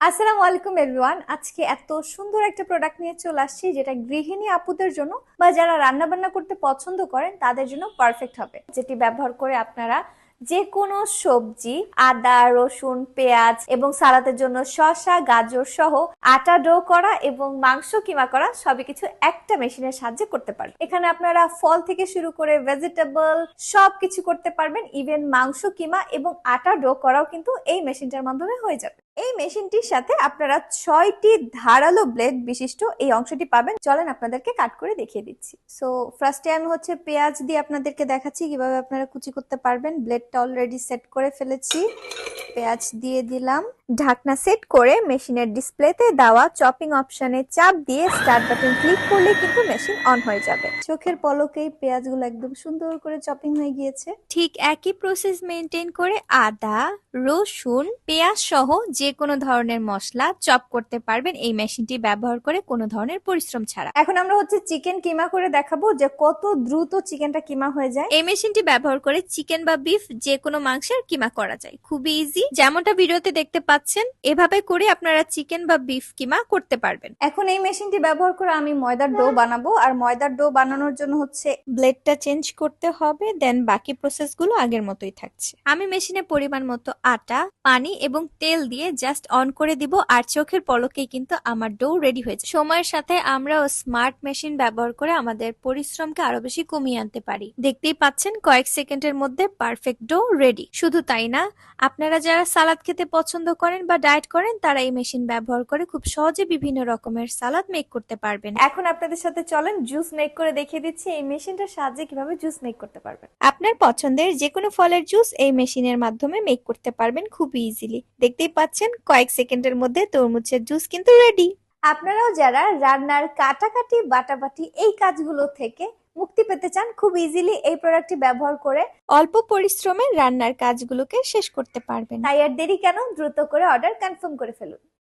আসসালামু আলাইকুম এভরিওয়ান। আজকে এত সুন্দর একটা প্রোডাক্ট নিয়ে চলে আসছি যেটা গৃহিণী আপুদের জন্য বা যারা রান্না বান্না করতে পছন্দ করেন তাদের জন্য পারফেক্ট হবে, যেটি ব্যবহার করে আপনারা যে কোনো সবজি, আদা, রসুন, পেঁয়াজ এবং সালাদের জন্য শসা, গাজর সহ আটা ডো করা এবং মাংস কিমা করা সবই কিছু একটা মেশিনের সাহায্যে করতে পারবেন। এখানে আপনারা ফল থেকে শুরু করে ভেজিটেবল সবকিছু করতে পারবেন, ইভেন মাংস কিমা এবং আটা ডো করাও কিন্তু এই মেশিনটার মাধ্যমে হয়ে যাবে। এই মেশিনটির সাথে আপনারা 6টি ধারালো ব্লেড বিশিষ্ট এই অংশটি পাবেন। চলেন আপনাদেরকে কাট করে দেখিয়ে দিচ্ছি। সো ফার্স্টে আমি পেঁয়াজ দিয়ে আপনাদেরকে দেখাচ্ছি কিভাবে আপনারা কুচি করতে পারবেন। ব্লেডটা অলরেডি সেট করে ফেলেছি, পেঁয়াজ দিয়ে দিলাম। ঢাকনা সেট করে মেশিনের ডিসপ্লেতে দেওয়া চপিং অপশনে চাপ দিয়ে স্টার্ট বাটন ক্লিক করলে কিন্তু মেশিন অন হয়ে যাবে। চোখের পলকেই পেঁয়াজগুলো একদম সুন্দর করে চপিং হয়ে গিয়েছে। ঠিক একই প্রসেস মেনটেন করে আদা, রসুন, পেঁয়াজ সহ যে কোনো ধরনের মশলা চপ করতে পারবেন এই মেশিনটি ব্যবহার করে, কোনো ধরনের পরিশ্রম ছাড়া। এখন আমরা চিকেন কিমা করে দেখাবো যে কত দ্রুত চিকেনটা কিমা হয়ে যায়। এই মেশিনটি ব্যবহার করে চিকেন বা বিফ যে কোনো মাংসের কিমা করা যায়, খুবই ইজি। যেমনটা ভিডিওতে দেখতে পাচ্ছেন এভাবে করে আপনারা চিকেন বা বিফ কিমা করতে পারবেন। এখন এই মেশিনটি ব্যবহার করে আমি ময়দার ডো বানাবো, আর ময়দার ডো বানানোর জন্য ব্লেডটা চেঞ্জ করতে হবে, দেন বাকি প্রসেস গুলো আগের মতোই থাকছে। আমি মেশিনে পরিমাণ মতো আটা, পানি এবং তেল দিয়ে জাস্ট অন করে দিব, আর চোখের পলকেই কিন্তু আমার ডো রেডি হয়েছে। সময়ের সাথে আমরাও স্মার্ট মেশিন ব্যবহার করে আমাদের পরিশ্রমকে আরো বেশি কমিয়ে আনতে পারি। দেখতেই পাচ্ছেন কয়েক সেকেন্ডের মধ্যে পারফেক্ট ডো রেডি। শুধু তাই না, আপনারা যারা সালাদ খেতে পছন্দ করেন বা ডায়েট করেন তারা এই মেশিন ব্যবহার করে খুব সহজে বিভিন্ন রকমের সালাদ মেক করতে পারবেন। এখন আপনাদের সাথে চলেন জুস মেক করে দেখিয়ে দিচ্ছি এই মেশিনটার সাহায্যে কিভাবে জুস মেক করতে পারবেন। আপনার পছন্দের যে কোনো ফলের জুস এই মেশিনের মাধ্যমে মেক করতে পারবেন খুব ইজিলি। দেখতেই পাচ্ছেন কয়েক সেকেন্ডের মধ্যে তরমুজের জুস কিন্তু রেডি। আপনারাও যারা রান্নার কাটাকাটি, বাটাবাটি এই কাজগুলো থেকে মুক্তি পেতে চান, খুব ইজিলি এই প্রোডাক্টটি ব্যবহার করে অল্প পরিশ্রমে রান্নার কাজগুলোকে শেষ করতে পারবেন। তাই আর দেরি কেন, দ্রুত করে অর্ডার কনফার্ম করে ফেলুন।